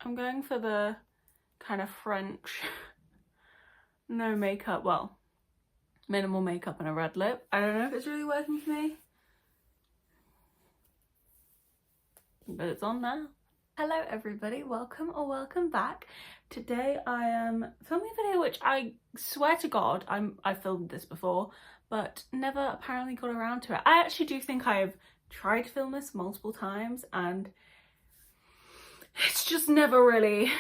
I'm going for the kind of French no makeup, well, minimal makeup and a red lip. I don't know if it's really working for me, but it's on now. Hello everybody, welcome or welcome back. Today I am filming a video which I swear to God I filmed this before but never apparently got around to it. I actually do think I have tried to film this multiple times and it's just never really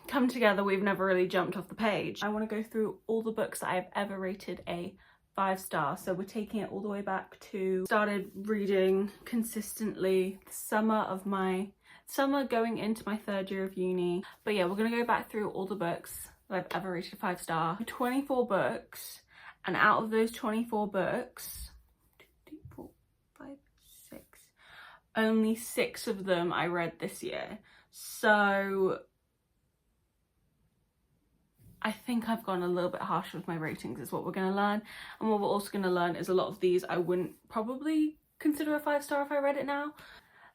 come together. We've never really jumped off the page. I want to go through all the books that I've ever rated a 5-star. So we're taking it all the way back to started reading consistently the summer going into my 3rd year of uni. But yeah, we're gonna go back through all the books that I've ever rated a 5-star. 24 books, and out of those 24 books, 2, 3, 4, 5, 6, only 6 of them I read this year. So I think I've gone a little bit harsh with my ratings is what we're going to learn. And what we're also going to learn is a lot of these I wouldn't probably consider a 5-star if I read it now.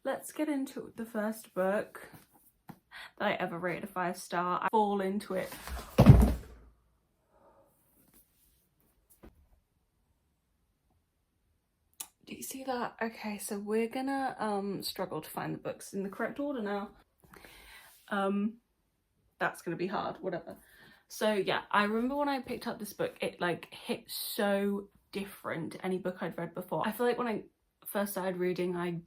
Let's get into the first book that I ever rated a 5-star. I fall into it. Do you see that? Okay, so we're gonna struggle to find the books in the correct order now. That's gonna be hard, whatever. So yeah, I remember when I picked up this book, it like hit so different to any book I'd read before. I feel like when I first started reading, I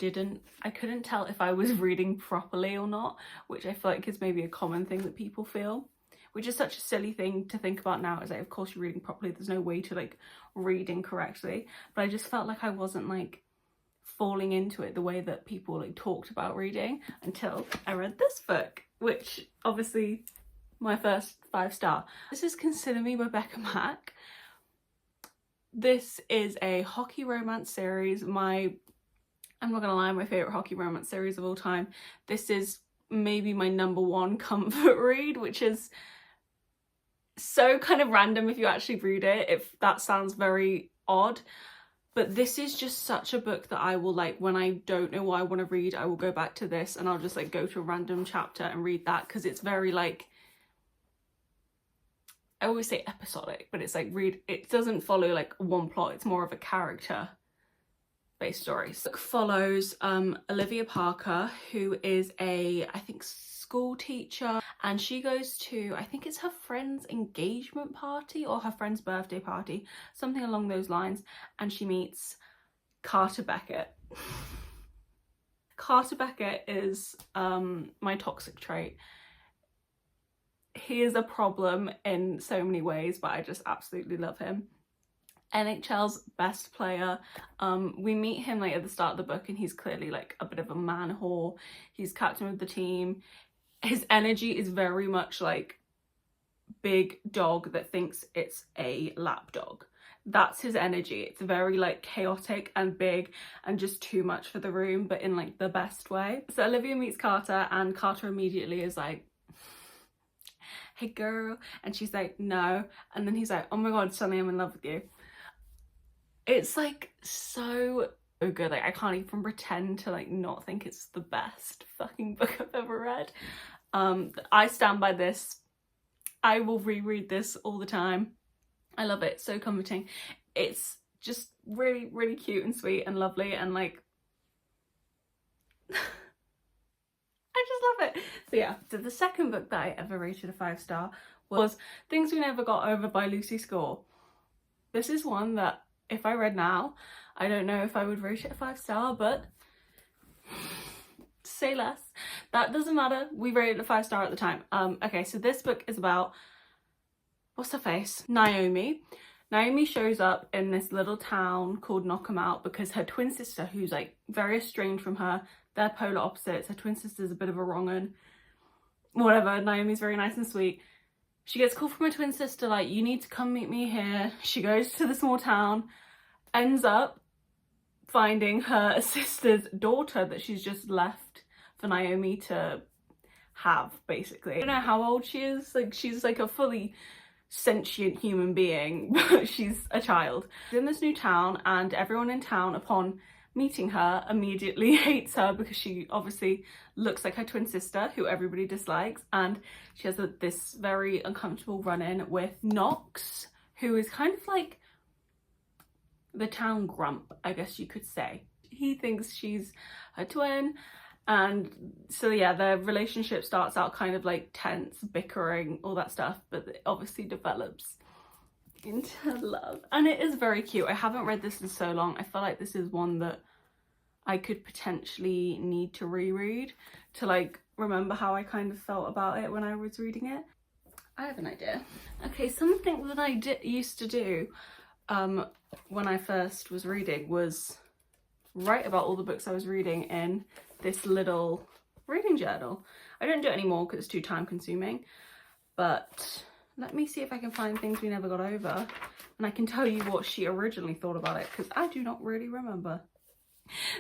couldn't tell if I was reading properly or not, which I feel like is maybe a common thing that people feel, which is such a silly thing to think about now. Is like, of course you're reading properly, there's no way to like read incorrectly, but I just felt like I wasn't like falling into it the way that people like talked about reading until I read this book, which obviously my first 5-star. This is Consider Me by Becca Mack. This is a hockey romance series. I'm not gonna lie, my favorite hockey romance series of all time. This is maybe my #1 comfort read, which is so kind of random if you actually read it, if that sounds very odd. But this is just such a book that I will like, when I don't know what I want to read, I will go back to this and I'll just like go to a random chapter and read that, because it's very like, I always say episodic, but it's like it doesn't follow like one plot, it's more of a character based story. So it follows Olivia Parker, who is I think school teacher, and she goes to, I think it's her friend's engagement party or her friend's birthday party, something along those lines, and she meets Carter Beckett. Carter Beckett is my toxic trait. He is a problem in so many ways, but I just absolutely love him. NHL's best player. We meet him like at the start of the book and he's clearly like a bit of a man whore. He's captain of the team. His energy is very much like big dog that thinks it's a lap dog. That's his energy. It's very like chaotic and big and just too much for the room, but in like the best way. So Olivia meets Carter and Carter immediately is like, hey girl, and she's like, no, and then he's like, oh my god, suddenly I'm in love with you. It's like so good. Like I can't even pretend to like not think it's the best fucking book I've ever read. I stand by this. I will reread this all the time. I love it. So comforting. It's just really, really cute and sweet and lovely, and like I just love it. So yeah, so the second book that I ever rated a 5-star was Things We Never Got Over by Lucy Score. This is one that if I read now, I don't know if I would rate it a 5-star, but say less. That doesn't matter. We rated it a 5-star at the time. Okay, so this book is about, what's her face? Naomi. Naomi shows up in this little town called Knockemout because her twin sister, who's like very estranged from her, they're polar opposites. Her twin sister's a bit of a wrong un. Whatever, Naomi's very nice and sweet. She gets a call from her twin sister like, you need to come meet me here. She goes to the small town, ends up finding her sister's daughter that she's just left for Naomi to have, basically. I don't know how old she is. Like, she's like a fully sentient human being, but she's a child. She's in this new town and everyone in town, upon meeting her, immediately hates her because she obviously looks like her twin sister, who everybody dislikes, and she has this very uncomfortable run-in with Knox, who is kind of like the town grump, I guess you could say. He thinks she's her twin, and so yeah, their relationship starts out kind of like tense, bickering, all that stuff, but it obviously develops into love, and it is very cute. I haven't read this in so long. I feel like this is one that I could potentially need to reread to like remember how I kind of felt about it when I was reading it. I have an idea. Okay, something that I used to do when I first was reading was write about all the books I was reading in this little reading journal. I don't do it anymore because it's too time consuming, but let me see if I can find things we never got over, and I can tell you what she originally thought about it, because I do not really remember.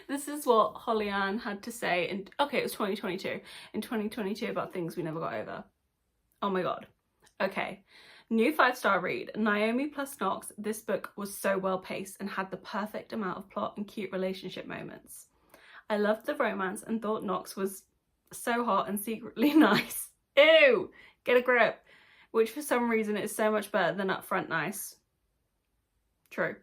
This is what Holly Ann had to say in, okay, it was 2022, in 2022 about things we never got over. Oh my god. Okay. New 5-star read, Naomi plus Knox. This book was so well paced and had the perfect amount of plot and cute relationship moments. I loved the romance and thought Knox was so hot and secretly nice. Ew! Get a grip. Which for some reason is so much better than upfront nice. True.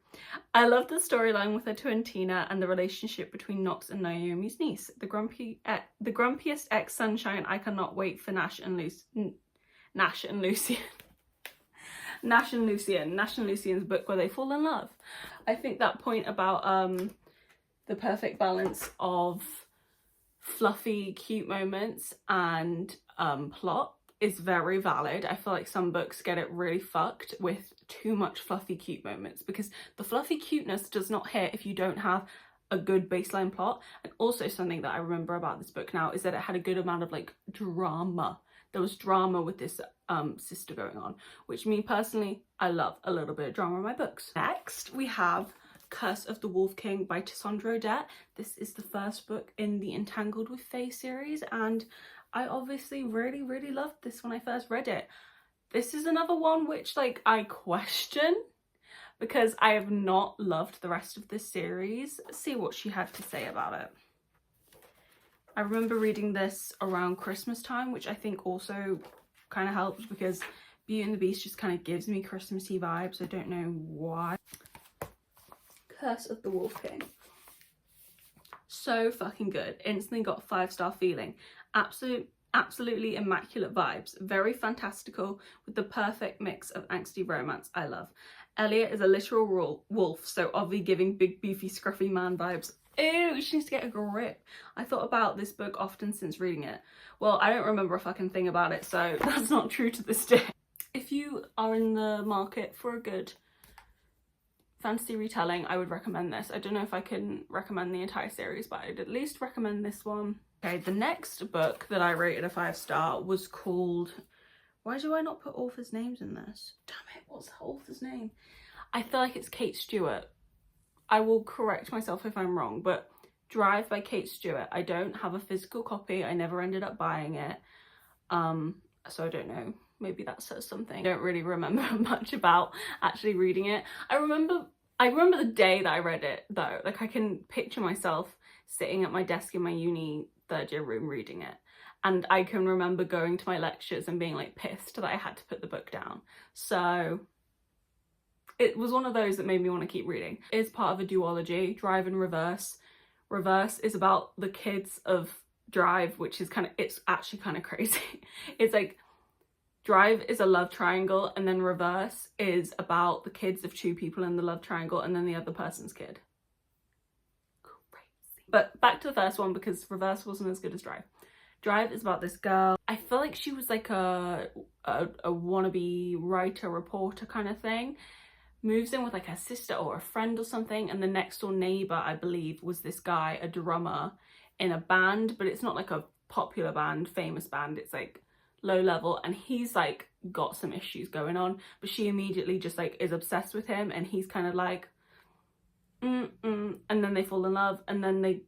I love the storyline with her twin Tina and the relationship between Knox and Naomi's niece. The grumpiest ex-sunshine. I cannot wait for Nash and Lucian. Nash and Lucian's book where they fall in love. I think that point about the perfect balance of fluffy, cute moments and plot is very valid. I feel like some books get it really fucked with too much fluffy, cute moments, because the fluffy cuteness does not hit if you don't have a good baseline plot. And also something that I remember about this book now is that it had a good amount of like drama. There was drama with this sister going on, which me personally, I love a little bit of drama in my books. Next, we have Curse of the Wolf King by Cassandra Odette. This is the first book in the Entangled with Fae series, and I obviously really loved this when I first read it. This is another one which like I question, because I have not loved the rest of this series. Let's see what she had to say about it. I remember reading this around Christmas time, which I think also kind of helps because Beauty and the Beast just kind of gives me Christmassy vibes. I don't know why. Curse of the Wolf King. So fucking good. Instantly got 5-star feeling. Absolutely immaculate vibes. Very fantastical with the perfect mix of angsty romance. I love. Elliot is a literal wolf, so obviously giving big beefy scruffy man vibes. Ew, she needs to get a grip. I thought about this book often since reading it. Well, I don't remember a fucking thing about it, so that's not true to this day. If you are in the market for a good fantasy retelling, I would recommend this. I don't know if I can recommend the entire series, but I'd at least recommend this one. Okay, the next book that I rated a 5-star was called... Why do I not put authors' names in this? Damn it, what's the author's name? I feel like it's Kate Stewart. I will correct myself if I'm wrong, but Drive by Kate Stewart. I don't have a physical copy. I never ended up buying it. So I don't know. Maybe that says something. I don't really remember much about actually reading it. I remember the day that I read it though. Like I can picture myself sitting at my desk in my uni third year room reading it. And I can remember going to my lectures and being like pissed that I had to put the book down. So it was one of those that made me want to keep reading. It's part of a duology, Drive and Reverse. Reverse is about the kids of Drive, which is it's actually kind of crazy. It's like Drive is a love triangle, and then Reverse is about the kids of two people in the love triangle and then the other person's kid. Crazy. But back to the first one, because Reverse wasn't as good as Drive. Drive is about this girl. I feel like she was like a wannabe writer, reporter kind of thing. Moves in with like her sister or a friend or something, and the next door neighbor, I believe, was this guy, a drummer in a band, but it's not like a popular band, famous band, it's like low level, and he's like got some issues going on, but she immediately just like is obsessed with him, and he's kind of like and then they fall in love, and then they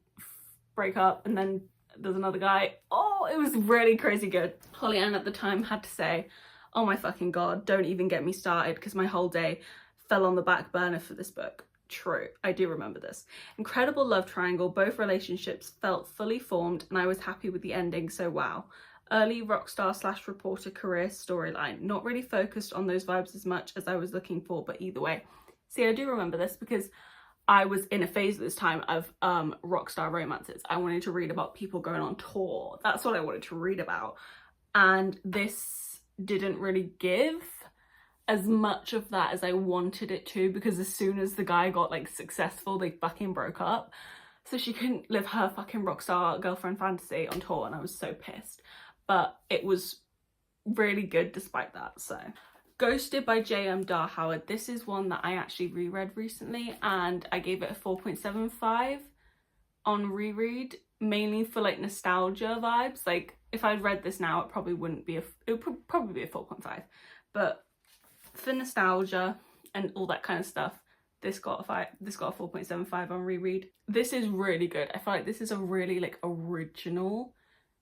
break up, and then there's another guy. Oh, it was really crazy good. Holly Ann at the time had to say, oh my fucking god, don't even get me started, because my whole day fell on the back burner for this book. True, I do remember this. Incredible love triangle, both relationships felt fully formed and I was happy with the ending, so wow. Early rock star slash reporter career storyline. Not really focused on those vibes as much as I was looking for, but either way. See, I do remember this because I was in a phase at this time of rock star romances. I wanted to read about people going on tour. That's what I wanted to read about. And this didn't really give as much of that as I wanted it to, because as soon as the guy got like successful, they fucking broke up. So she couldn't live her fucking rockstar girlfriend fantasy on tour, and I was so pissed. But it was really good despite that. So Ghosted by J.M. Darhoward. This is one that I actually reread recently and I gave it a 4.75 on reread, mainly for like nostalgia vibes. Like if I'd read this now, it probably wouldn't be it would probably be a 4.5, but for nostalgia and all that kind of stuff, this got a 4.75 on reread. This is really good. I feel like this is a really like original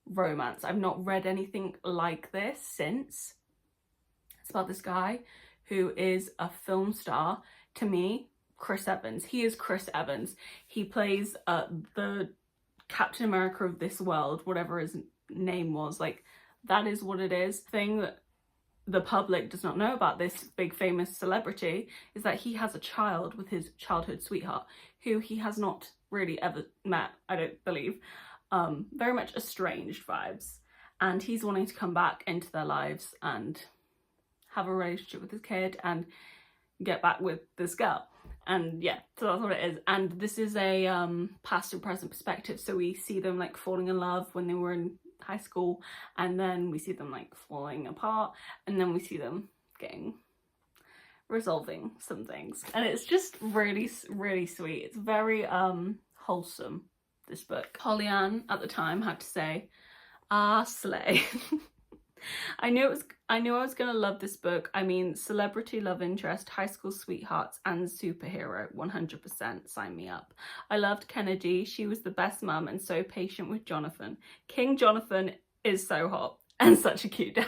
romance. I've not read anything like this since. It's about this guy who is a film star. To me, Chris Evans. He is Chris Evans. He plays the Captain America of this world, whatever his name was. Like, that is what it is. Thing that the public does not know about this big famous celebrity is that he has a child with his childhood sweetheart, who he has not really ever met, I don't believe. Very much estranged vibes. And he's wanting to come back into their lives and have a relationship with his kid and get back with this girl. And yeah, so that's what it is. And this is a past and present perspective. So we see them like falling in love when they were in high school, and then we see them like falling apart, and then we see them resolving some things. And it's just really, really sweet. It's very wholesome, this book. Pollyann at the time had to say, ah, slay. I knew I was gonna love this book. I mean, celebrity love interest, high school sweethearts, and superhero, 100%, sign me up. I loved Kennedy. She was the best mum and so patient with Jonathan. King Jonathan is so hot and such a cute dad.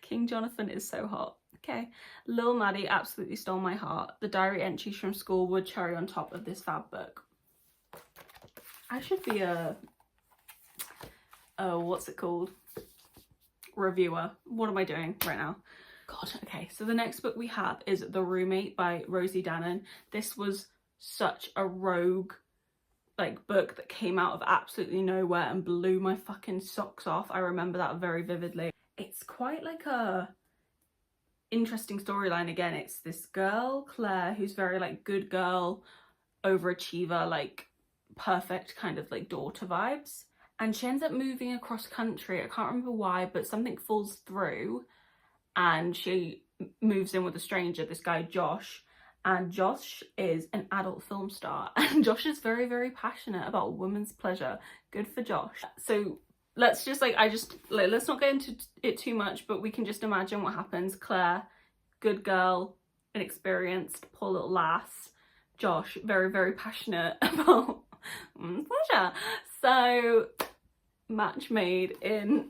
King Jonathan is so hot. Okay. Lil Maddie absolutely stole my heart. The diary entries from school would cherry on top of this fab book. I should be a what's it called? Reviewer. What am I doing right now? God, okay. So the next book we have is The Roommate by Rosie Danan. This was such a rogue like book that came out of absolutely nowhere and blew my fucking socks off. I remember that very vividly. It's quite like a interesting storyline. Again, it's this girl, Claire, who's very like good girl, overachiever, like perfect kind of like daughter vibes. And she ends up moving across country. I can't remember why, but something falls through and she moves in with a stranger, this guy Josh. And Josh is an adult film star. And Josh is very, very passionate about women's pleasure. Good for Josh. So let's just let's not get into it too much, but we can just imagine what happens. Claire, good girl, inexperienced, poor little lass. Josh, very, very passionate about pleasure. So match made in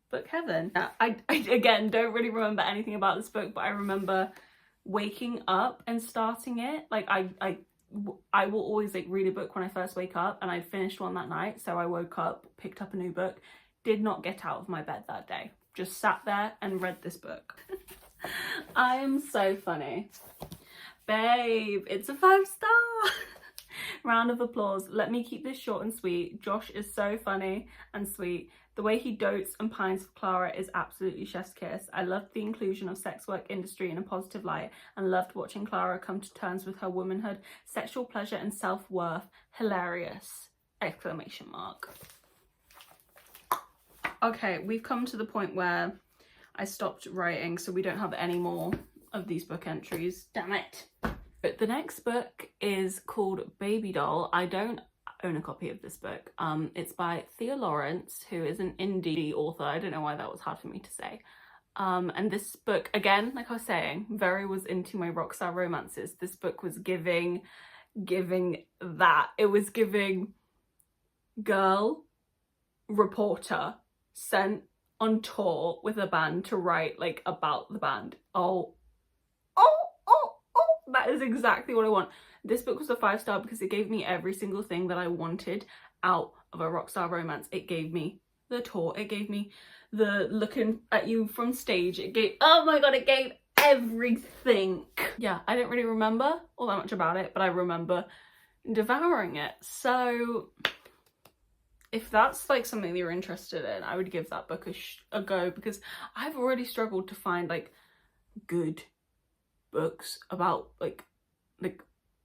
book heaven. I again don't really remember anything about this book, but I remember waking up and starting it. Like I will always like read a book when I first wake up, and I finished one that night. So I woke up, picked up a new book, did not get out of my bed that day, just sat there and read this book. I am so funny, babe. It's a 5-star. Round of applause. Let me keep this short and sweet. Josh is so funny and sweet. The way he dotes and pines for Clara is absolutely chef's kiss. I loved the inclusion of sex work industry in a positive light and loved watching Clara come to terms with her womanhood, sexual pleasure and self-worth. Hilarious! Exclamation mark. Okay, we've come to the point where I stopped writing, so we don't have any more of these book entries. Damn it. But the next book is called Baby Doll. I don't own a copy of this book. It's by Thea Lawrence, who is an indie author. I don't know why that was hard for me to say. And this book, again, like I was saying, very was into my rockstar romances. This book was giving that. It was giving girl, reporter, sent on tour with a band to write like about the band. Oh, That is exactly what I want. This book was a 5-star because it gave me every single thing that I wanted out of a rockstar romance. It gave me the tour, it gave me the looking at you from stage, it gave, oh my god, it gave everything. Yeah, I don't really remember all that much about it, but I remember devouring it. So if that's like something that you're interested in, I would give that book a go, because I've already struggled to find like good books about like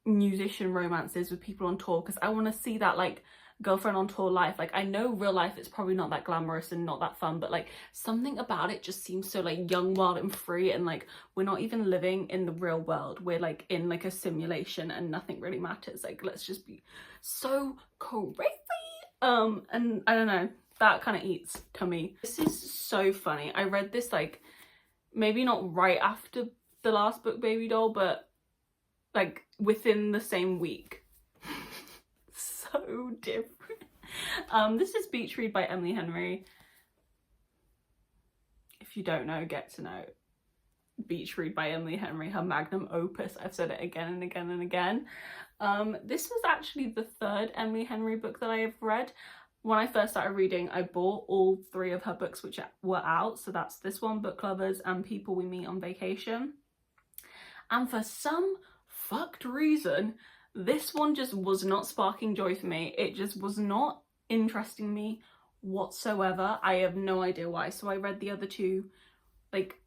musician romances with people on tour, because I want to see that like girlfriend on tour life. Like, I know real life it's probably not that glamorous and not that fun, but like something about it just seems so like young, wild and free, and like we're not even living in the real world, we're like in like a simulation and nothing really matters. Like, let's just be so crazy. And I don't know, that kind of eats to me. This is so funny. I read this like maybe not right after the last book, Baby Doll, but like within the same week. So different. This is Beach Read by Emily Henry. If you don't know, get to know. Beach Read by Emily Henry, her magnum opus. I've said it again and again and again. This was actually the third Emily Henry book that I have read. When I first started reading, I bought all 3 of her books which were out. So that's this one, Book Lovers, and People We Meet on Vacation. And for some fucked reason, this one just was not sparking joy for me. It just was not interesting me whatsoever. I have no idea why. So I read the other 2 like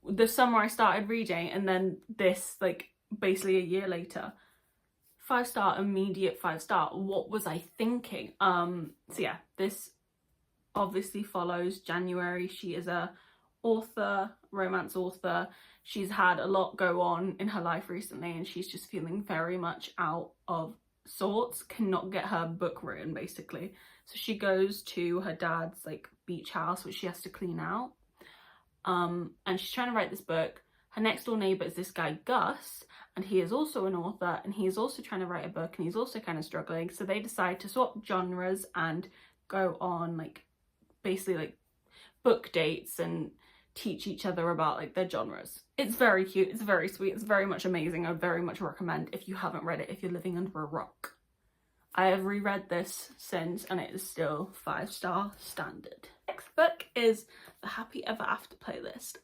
the summer I started reading, and then this like basically a year later. 5-star, immediate 5-star. What was I thinking? So yeah, this obviously follows January. She is a author, romance author. She's had a lot go on in her life recently, and she's just feeling very much out of sorts, cannot get her book written basically. So she goes to her dad's like beach house, which she has to clean out. And she's trying to write this book. Her next door neighbor is this guy Gus, and he is also an author, and he is also trying to write a book, and he's also kind of struggling. So they decide to swap genres and go on like basically like book dates and teach each other about like their genres. It's very cute, it's very sweet, it's very much amazing. I would very much recommend if you haven't read it, if you're living under a rock. I have reread this since, and it is still 5-star standard. Next book is the Happy Ever After playlist.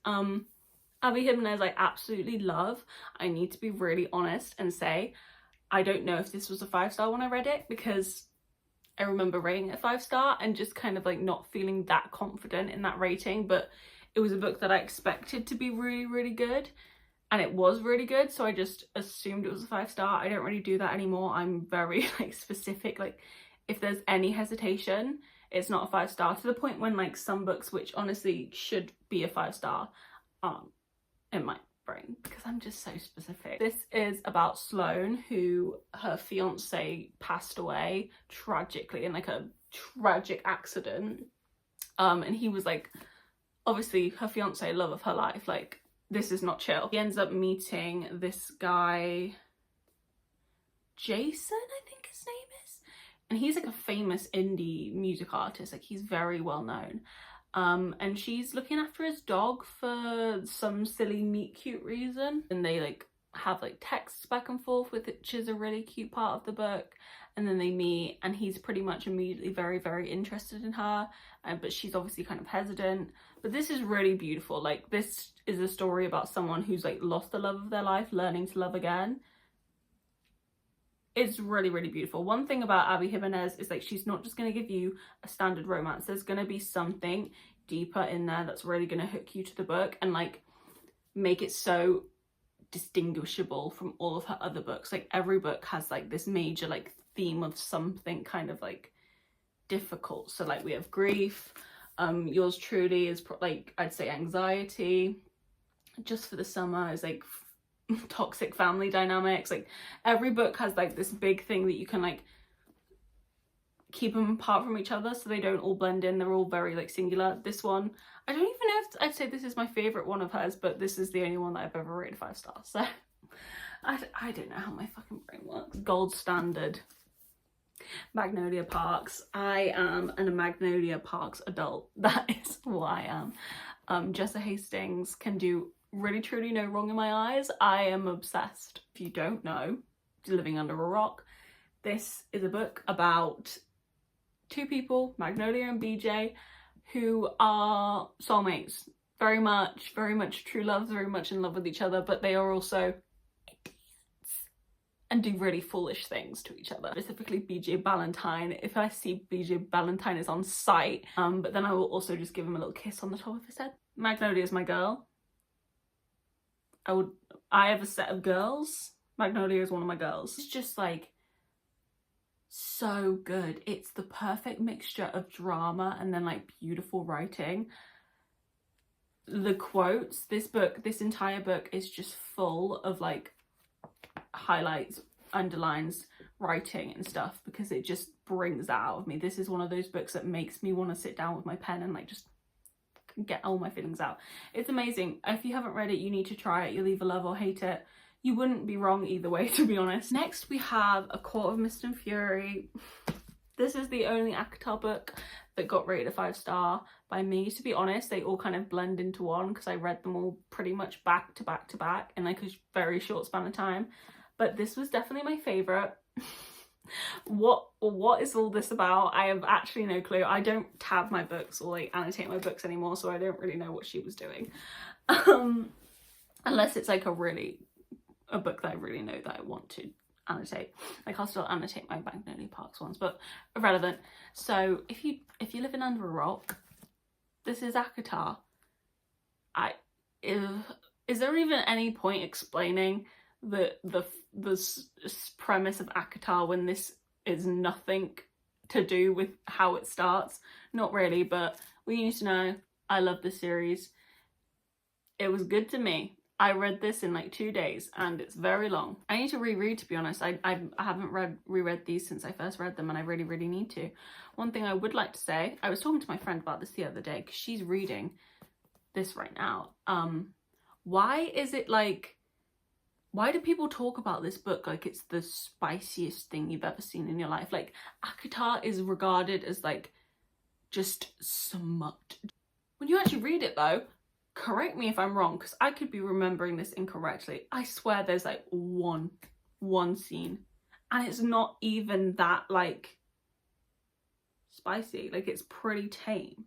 Abby Jimenez I absolutely love. I need to be really honest and say I don't know if this was a 5-star when I read it, because I remember rating it 5-star and just kind of like not feeling that confident in that rating. But it was a book that I expected to be really, really good, and it was really good, so I just assumed it was a 5-star. I don't really do that anymore. I'm very like specific. Like, if there's any hesitation, it's not a 5-star, to the point when like some books which honestly should be a 5-star in my brain, because I'm just so specific. This is about Sloane, who her fiance passed away tragically in like a tragic accident, and he was like obviously her fiance, love of her life. Like, this is not chill. He ends up meeting this guy Jason, I think his name is, and he's like a famous indie music artist. Like, he's very well known. And she's looking after his dog for some silly meet cute reason, and they like have like texts back and forth, which is a really cute part of the book. And then they meet, and he's pretty much immediately very, very interested in her, but she's obviously kind of hesitant. But this is really beautiful. Like, this is a story about someone who's like lost the love of their life, learning to love again. It's really, really beautiful. One thing about Abby Jimenez is like, she's not just going to give you a standard romance. There's going to be something deeper in there that's really going to hook you to the book and like make it so distinguishable from all of her other books. Like, every book has like this major like theme of something kind of like difficult. So like, we have grief. Yours truly is like, I'd say anxiety. Just for the Summer is like toxic family dynamics. Like, every book has like this big thing that you can like keep them apart from each other so they don't all blend in. They're all very like singular. This one, I don't even know if I'd say this is my favorite one of hers, but this is the only one that I've ever rated 5 stars. So I don't know how my fucking brain works. Gold standard. Magnolia Parks. I am a Magnolia Parks adult. That is who I am. Jessa Hastings can do really truly no wrong in my eyes. I am obsessed. If you don't know, living under a rock, this is a book about two people, Magnolia and BJ, who are soulmates. Very much true love, very much in love with each other, but they are also and do really foolish things to each other. Specifically BJ Ballantyne. If I see BJ Ballantyne is on sight, but then I will also just give him a little kiss on the top of his head. Magnolia is my girl. I have a set of girls. Magnolia is one of my girls. It's just like so good. It's the perfect mixture of drama and then like beautiful writing. The quotes, this entire book is just full of like highlights, underlines, writing and stuff, because it just brings that out of me. This is one of those books that makes me want to sit down with my pen and like just get all my feelings out. It's amazing. If you haven't read it, you need to try it. You'll either love or hate it. You wouldn't be wrong either way, to be honest. Next we have A Court of Mist and Fury. This is the only ACOTAR book that got rated a 5-star by me. To be honest, they all kind of blend into one because I read them all pretty much back to back to back in like a very short span of time. But this was definitely my favourite. What is all this about? I have actually no clue. I don't tab my books or like annotate my books anymore, so I don't really know what she was doing. Unless it's like a book that I really know that I want to annotate. Like I'll still annotate my Magnolia Parks ones, but irrelevant. So if you're living under a rock, this is ACOTAR. Is there even any point explaining the premise of ACOTAR when this is nothing to do with how it starts? Not really, but we need to know. I love this series. It was good to me. I read this in like 2 days and it's very long. I need to reread, to be honest. I haven't reread these since I first read them and I really need to. One thing I would like to say, I was talking to my friend about this the other day because she's reading this right now. Why is it like, why do people talk about this book like it's the spiciest thing you've ever seen in your life? Like ACOTAR is regarded as like just smut. When you actually read it though, correct me if I'm wrong, because I could be remembering this incorrectly. I swear there's like one scene and it's not even that like spicy. Like it's pretty tame.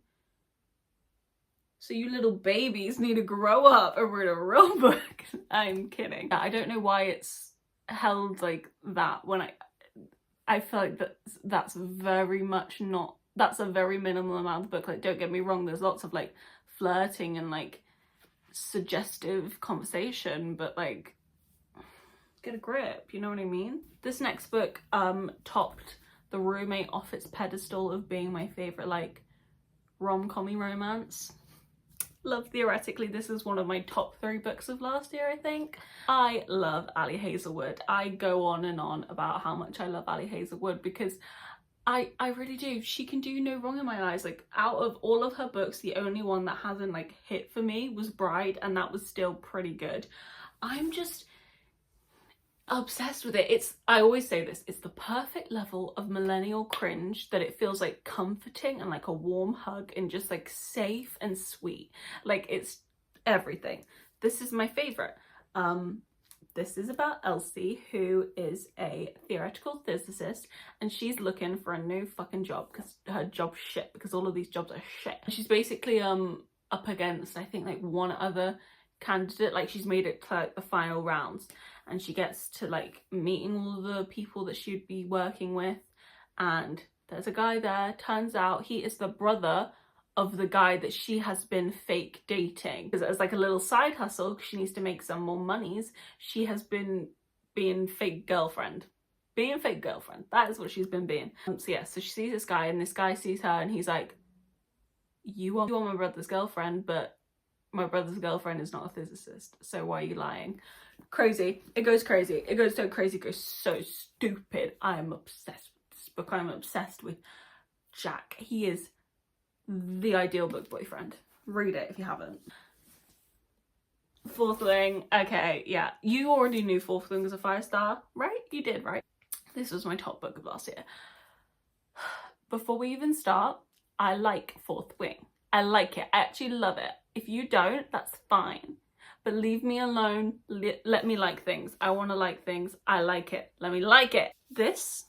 So you little babies need to grow up and read a real book. I'm kidding. I don't know why it's held like that when I feel like that's very much not, that's a very minimal amount of book. Like don't get me wrong, there's lots of like flirting and like suggestive conversation, but like get a grip, you know what I mean? This next book topped The Roommate off its pedestal of being my favorite like rom-com-y romance. Love theoretically, this is one of my top 3 books of last year, I think. I love Ali Hazelwood. I go on and on about how much I love Ali Hazelwood because I really do. She can do no wrong in my eyes. Like out of all of her books, the only one that hasn't like hit for me was Bride, and that was still pretty good. I'm just obsessed with it. I always say this, it's the perfect level of millennial cringe that it feels like comforting and like a warm hug and just like safe and sweet. Like it's everything. This is my favorite. This is about Elsie, who is a theoretical physicist, and she's looking for a new fucking job because her job's shit, because all of these jobs are shit. She's basically up against, I think, like one other candidate. Like she's made it to like the final rounds, and she gets to like meeting all the people that she'd be working with, and there's a guy there. Turns out he is the brother of the guy that she has been fake dating. Because as like a little side hustle, she needs to make some more monies, she has been being fake girlfriend. That is what she's been being. So yeah, so she sees this guy and this guy sees her and he's like, you are my brother's girlfriend, but my brother's girlfriend is not a physicist, so why are you lying? Crazy. It goes crazy. It goes so crazy, it goes so stupid. I am obsessed with this book. I'm obsessed with Jack. He is the ideal book boyfriend. Read it if you haven't. Fourth Wing. Okay, yeah. You already knew Fourth Wing was a 5-star, right? You did, right? This was my top book of last year. Before we even start, I like Fourth Wing. I like it. I actually love it. If you don't, that's fine. but leave me alone. Let me like things. I want to like things. I like it. Let me like it. This,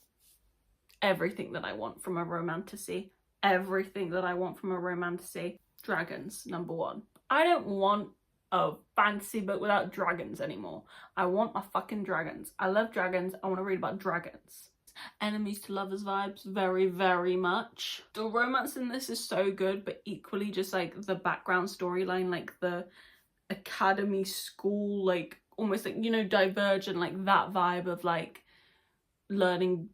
everything that I want from a romantasy. Everything that I want from a romantasy. Dragons, number one. I don't want a fantasy book without dragons anymore. I want my fucking dragons. I love dragons. I want to read about dragons. Enemies to lovers vibes, very, very much. The romance in this is so good, but equally just like the background storyline, like the academy school, like almost like, you know, Divergent, like that vibe of like learning,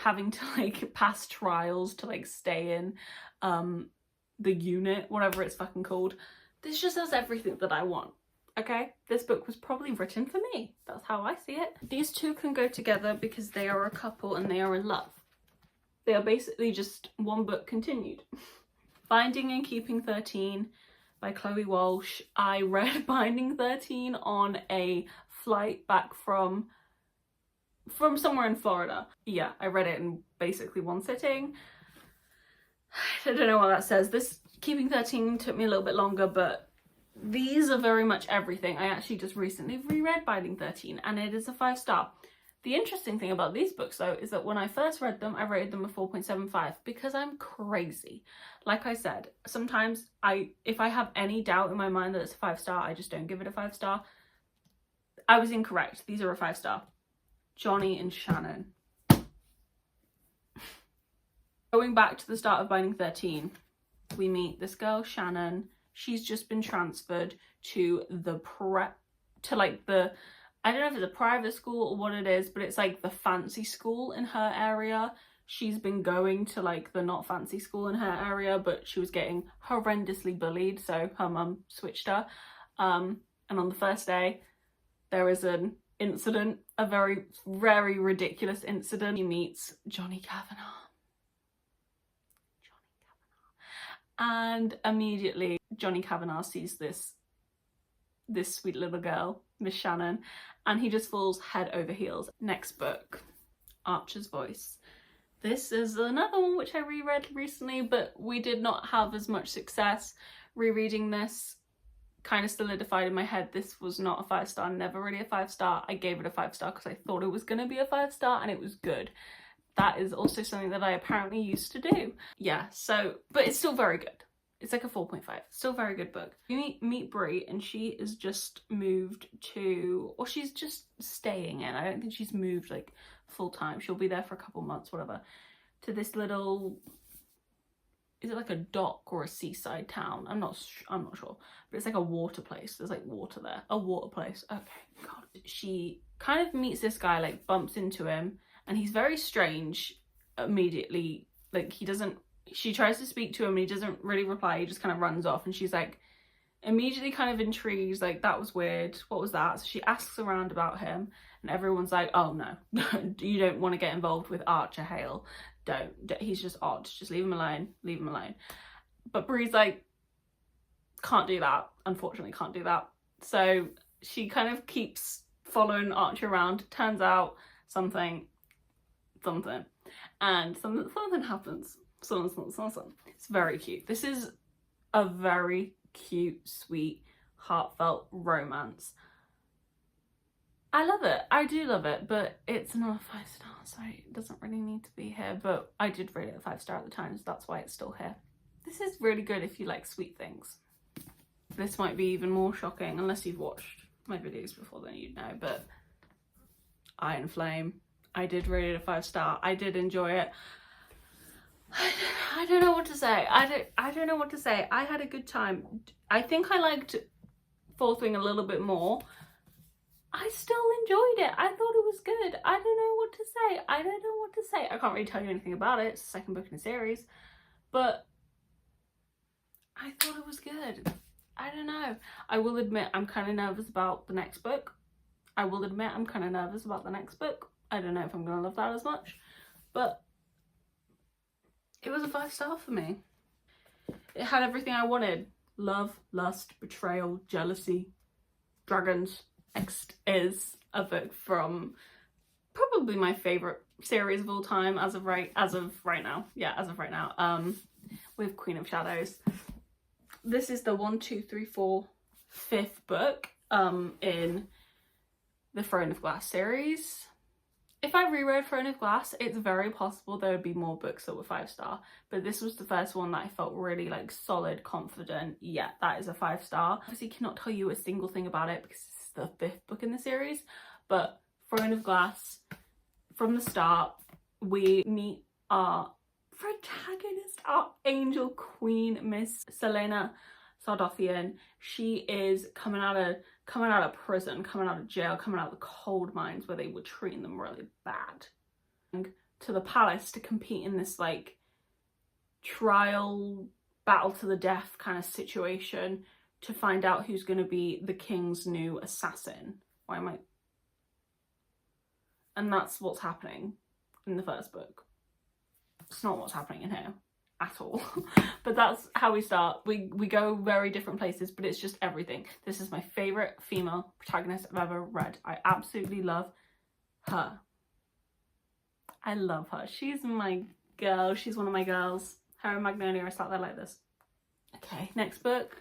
having to like pass trials to like stay in the unit, whatever it's fucking called. This just has everything that I want. Okay, this book was probably written for me. That's how I see it. These two can go together because they are a couple and they are in love. They are basically just one book continued. Binding and Keeping 13 by Chloe Walsh. I read Binding 13 on a flight back from somewhere in Florida. Yeah, I read it in basically one sitting. I don't know what that says. This Keeping 13 took me a little bit longer, but these are very much everything. I actually just recently reread Binding 13 and it is a 5-star. The interesting thing about these books though is that when I first read them, I rated them a 4.75 because I'm crazy. Like I said, sometimes if I have any doubt in my mind that it's a 5-star, I just don't give it a 5-star. I was incorrect. These are a 5-star. Johnny and Shannon. Going back to the start of Binding 13, we meet this girl, Shannon. She's just been transferred to I don't know if it's a private school or what it is, but it's like the fancy school in her area. She's been going to like the not fancy school in her area, but she was getting horrendously bullied, so her mum switched her. And on the first day, there is an incident, a very, very ridiculous incident. She meets Johnny Kavanagh. And immediately Johnny Kavanagh sees this sweet little girl, Miss Shannon, and he just falls head over heels. Next book, Archer's Voice. This is another one which I reread recently, but we did not have as much success. Rereading this kind of solidified in my head this was not a 5-star, never really a 5-star. I gave it a 5-star because I thought it was going to be a 5-star and it was good. That is also something that I apparently used to do. Yeah, so, but it's still very good. It's like a 4.5. Still a very good book. We meet Brie and she is just moved to, or she's just staying in. I don't think she's moved like full time. She'll be there for a couple months, whatever. To this little, is it like a dock or a seaside town? I'm not sure. But it's like a water place. There's like water there. A water place. Okay, God. She kind of meets this guy, like bumps into him. And he's very strange immediately. Like she tries to speak to him and he doesn't really reply. He just kind of runs off and she's like immediately kind of intrigued. Like, that was weird. What was that? So she asks around about him and everyone's like, oh no, you don't want to get involved with Archer Hale. Don't. He's just odd. Just leave him alone. Leave him alone. But Brie's like, can't do that. Unfortunately, can't do that. So she kind of keeps following Archer around. Turns out something and something happens. Something. It's very cute. This is a very cute, sweet, heartfelt romance. I love it. I do love it, but it's not a 5-star, so it doesn't really need to be here. But I did rate it a 5-star at the time, so that's why it's still here. This is really good if you like sweet things. This might be even more shocking unless you've watched my videos before, then you'd know, but Iron Flame. I did rate it a 5-star. I did enjoy it. I don't know what to say. I don't know what to say. I had a good time. I think I liked Fourth Wing a little bit more. I still enjoyed it. I thought it was good. I don't know what to say. I don't know what to say. I can't really tell you anything about it. It's the second book in a series. But I thought it was good. I don't know. I will admit I'm kind of nervous about the next book. I don't know if I'm going to love that as much. But it was a 5-star for me. It had everything I wanted. Love, lust, betrayal, jealousy, dragons. Next is a book from probably my favourite series of all time as of right now. Yeah, as of right now. With Queen of Shadows. This is the 5th book. in the Throne of Glass series. If I reread Throne of Glass, it's very possible there would be more books that were 5-star, but this was the first one that I felt really like solid, confident. Yeah, that is a 5-star. Obviously cannot tell you a single thing about it because it's the 5th book in the series, but Throne of Glass, from the start, we meet our protagonist, our angel queen, Miss Selena Sardothian. She is coming out of prison, coming out of jail, coming out of the cold mines where they were treating them really bad, and to the palace to compete in this like trial, battle to the death kind of situation to find out who's going to be the king's new assassin. Why am I? And that's what's happening in the first book. It's not what's happening in here at all. But that's how we start. We go very different places, but it's just everything. This is my favorite female protagonist I've ever read. I absolutely love her. I love her. She's my girl. She's one of my girls. Her and Magnolia are sat there like this. Okay, next book.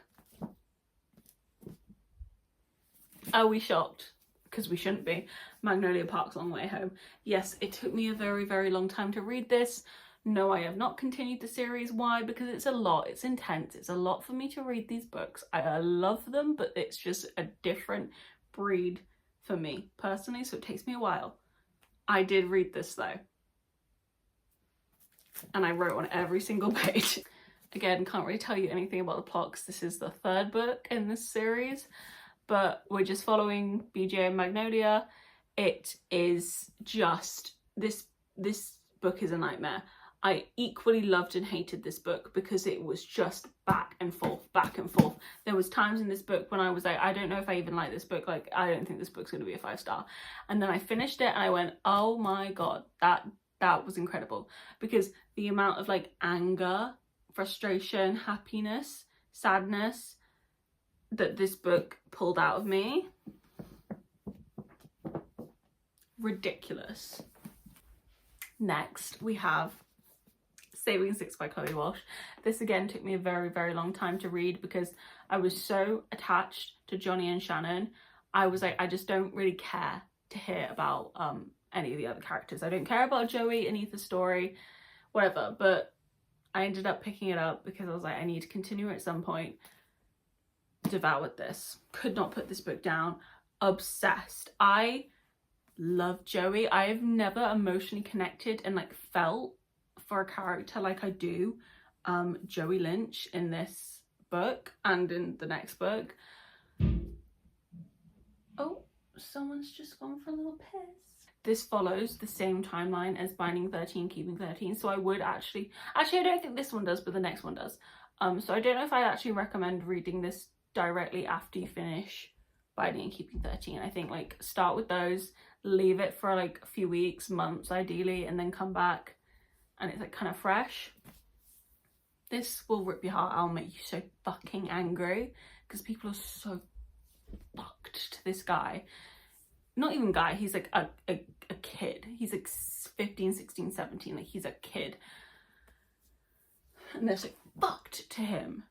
Are we shocked? Because we shouldn't be. Magnolia Park's Long Way Home. Yes, it took me a very, very long time to read this. No, I have not continued the series. Why? Because it's a lot. It's intense. It's a lot for me to read these books. I love them, but it's just a different breed for me personally, so it takes me a while. I did read this though, and I wrote on every single page. Again, can't really tell you anything about the plot because this is the 3rd book in this series, but we're just following BJ and Magnolia. It is just, this book is a nightmare. I equally loved and hated this book because it was just back and forth, back and forth. There was times in this book when I was like, I don't know if I even like this book. Like, I don't think this book's going to be a 5-star. And then I finished it and I went, oh my God, that was incredible. Because the amount of like anger, frustration, happiness, sadness that this book pulled out of me, ridiculous. Next, we have Saving Six by Chloe Walsh. This again took me a very, very long time to read because I was so attached to Johnny and Shannon. I was like, I just don't really care to hear about any of the other characters. I don't care about Joey and Ethan's story, whatever, but I ended up picking it up because I was like, I need to continue at some point. Devoured this. Could not put this book down. Obsessed. I love Joey. I have never emotionally connected and like felt for a character like I do Joey Lynch in this book and in the next book. Oh, someone's just gone for a little piss. This follows the same timeline as Binding 13, Keeping 13, so I would actually I don't think this one does, but the next one does. So I don't know if I'd actually recommend reading this directly after you finish Binding and Keeping 13. I think like start with those, leave it for like a few weeks, months ideally, and then come back and it's like kind of fresh. This will rip your heart out and make you so fucking angry because people are so fucked to this guy. Not even guy, he's like a kid. He's like 15, 16, 17, like he's a kid. And they're so fucked to him.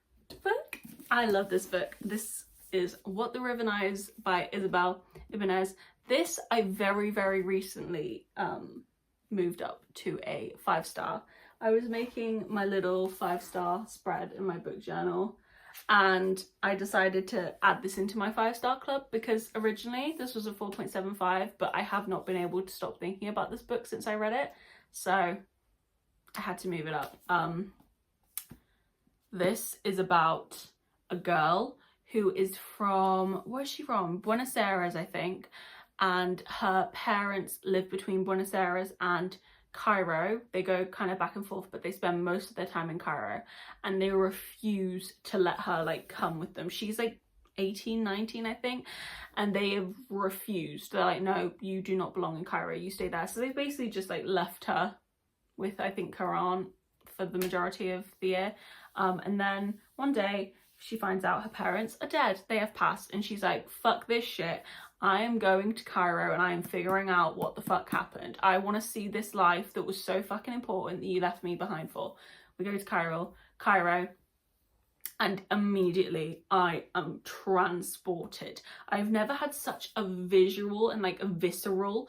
Fuck. I love this book. This is What the River Knows by Isabel Ibanez. This I very, very recently moved up to a 5-star. I was making my little 5-star spread in my book journal and I decided to add this into my 5-star club because originally this was a 4.75, but I have not been able to stop thinking about this book since I read it, so I had to move it up. This is about a girl who is from, where's she from? Buenos Aires, I think. And her parents live between Buenos Aires and Cairo. They go kind of back and forth, but they spend most of their time in Cairo. And they refuse to let her like come with them. She's like 18, 19, I think. And they have refused. They're like, no, you do not belong in Cairo. You stay there. So they basically just like left her with, I think, her aunt for the majority of the year. And then one day she finds out her parents are dead. They have passed. And she's like, fuck this shit. I am going to Cairo and I am figuring out what the fuck happened. I want to see this life that was so fucking important that you left me behind for. We go to Cairo. and immediately I am transported. I've never had such a visual and like a visceral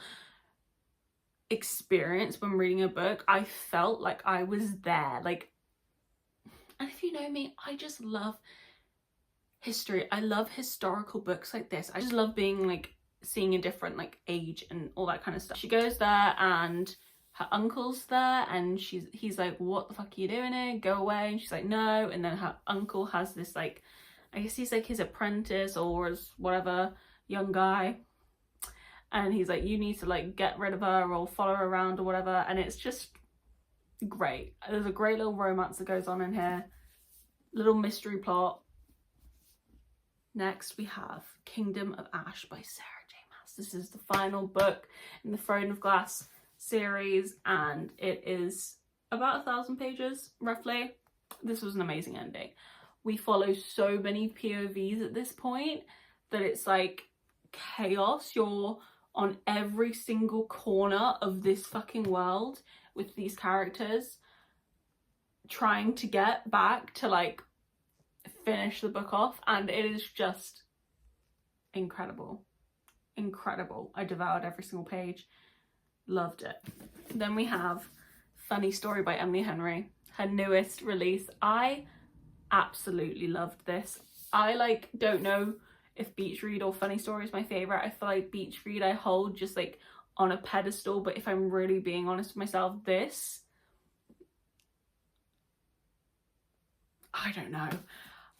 experience when reading a book. I felt like I was there, like, and if you know me, I just love history. I love historical books like this. I just love being like seeing a different like age and all that kind of stuff. She goes there and her uncle's there, and he's like, what the fuck are you doing here? Go away. And she's like, no. And then her uncle has this like, I guess he's like his apprentice or his whatever, young guy. And he's like, you need to like get rid of her or follow her around or whatever. And it's just great. There's a great little romance that goes on in here. Little mystery plot. Next we have Kingdom of Ash by Sarah J Maas. This is the final book in the Throne of Glass series, and it is about 1,000 pages roughly. This was an amazing ending. We follow so many POVs at this point that it's like chaos. You're on every single corner of this fucking world with these characters trying to get back to like finish the book off, and it is just incredible. I devoured every single page. Loved it. Then we have Funny Story by Emily Henry, her newest release. I absolutely loved this. I like don't know if Beach Read or Funny Story is my favorite. I feel like Beach Read I hold just like on a pedestal, but if I'm really being honest with myself, this, I don't know.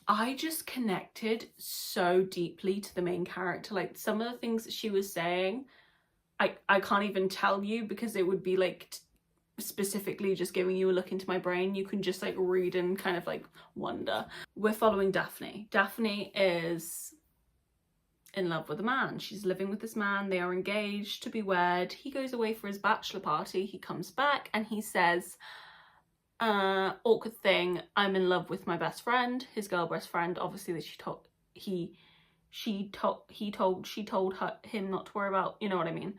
I just connected so deeply to the main character. Like some of the things that she was saying, I can't even tell you because it would be like specifically just giving you a look into my brain. You can just like read and kind of like wonder. We're following Daphne. Daphne is in love with a man. She's living with this man. They are engaged to be wed. He goes away for his bachelor party. He comes back and he says, awkward thing, I'm in love with my best friend, his girl best friend, obviously, that she told him not to worry about, you know what I mean.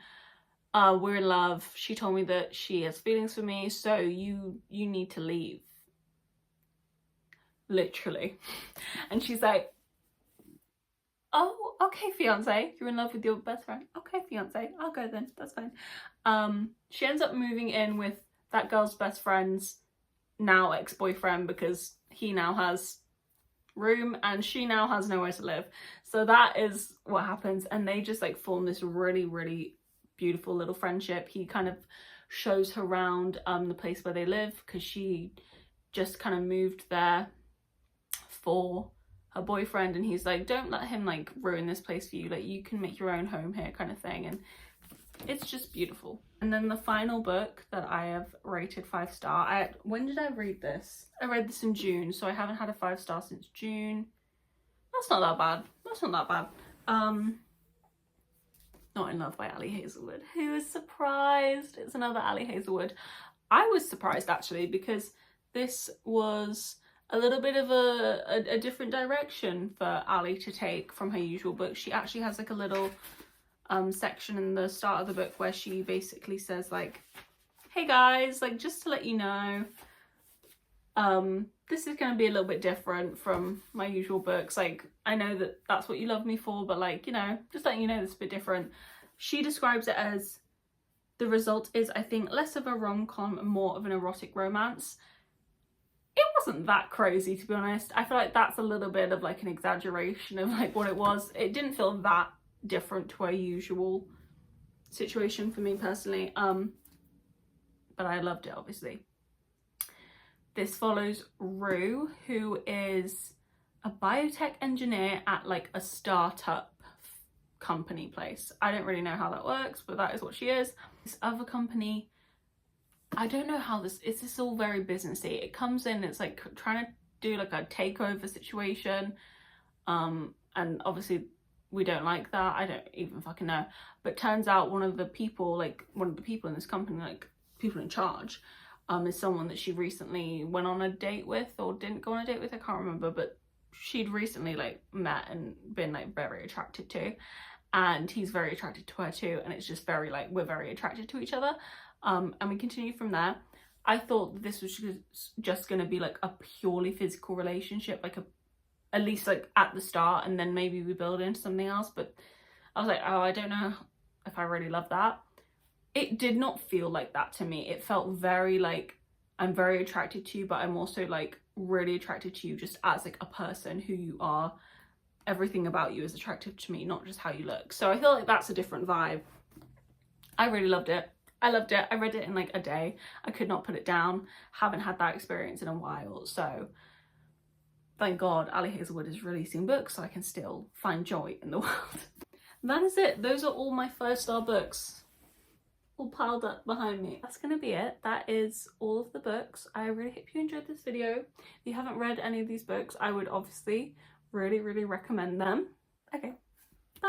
We're in love. She told me that she has feelings for me, so you need to leave. Literally. And she's like, oh, okay, fiance, you're in love with your best friend. Okay, fiance, I'll go then, that's fine. She ends up moving in with that girl's best friend's now ex-boyfriend because he now has room and she now has nowhere to live. So that is what happens, and they just like form this really beautiful little friendship. He kind of shows her around the place where they live because she just kind of moved there for her boyfriend, and he's like, don't let him like ruin this place for you, like you can make your own home here kind of thing. And it's just beautiful. And then the final book that I have rated 5-star, when did I read this? I read this in June, so I haven't had a 5-star since June. That's not that bad. That's not that bad. Not in Love by Ali Hazelwood. Who is surprised? It's another Ali Hazelwood. I was surprised actually because this was a little bit of a different direction for Ali to take from her usual book. She actually has like a little section in the start of the book where she basically says like, hey guys, like just to let you know, this is going to be a little bit different from my usual books. Like I know that that's what you love me for, but like, you know, just letting you know this is a bit different. She describes it as, the result is, I think, less of a rom-com and more of an erotic romance. It wasn't that crazy, to be honest. I feel like that's a little bit of like an exaggeration of like what it was. It didn't feel that different to our usual situation for me personally, but I loved it obviously. This follows Rue, who is a biotech engineer at like a startup company place. I don't really know how that works, but that is what she is. This other company, I don't know how this is. This is all very businessy. It comes in, it's like trying to do like a takeover situation, and obviously we don't like that. I don't even fucking know. But turns out one of the people in this company, like people in charge, is someone that she recently went on a date with, or didn't go on a date with, I can't remember, but she'd recently like met and been like very attracted to, and he's very attracted to her too, and it's just very like, we're very attracted to each other, and we continue from there. I thought this was just going to be like a purely physical relationship, like at least like at the start, and then maybe we build into something else. But I was like, oh, I don't know if I really love that. It did not feel like that to me. It felt very like, I'm very attracted to you, but I'm also like really attracted to you just as like a person, who you are. Everything about you is attractive to me, not just how you look. So I feel like that's a different vibe. I really loved it. I loved it. I read it in like a day. I could not put it down. Haven't had that experience in a while. So thank God Ali Hazelwood is releasing books so I can still find joy in the world. That is it. Those are all my 5-star books, all piled up behind me. That's gonna be it. That is all of the books. I really hope you enjoyed this video. If you haven't read any of these books, I would obviously really recommend them. Okay, bye.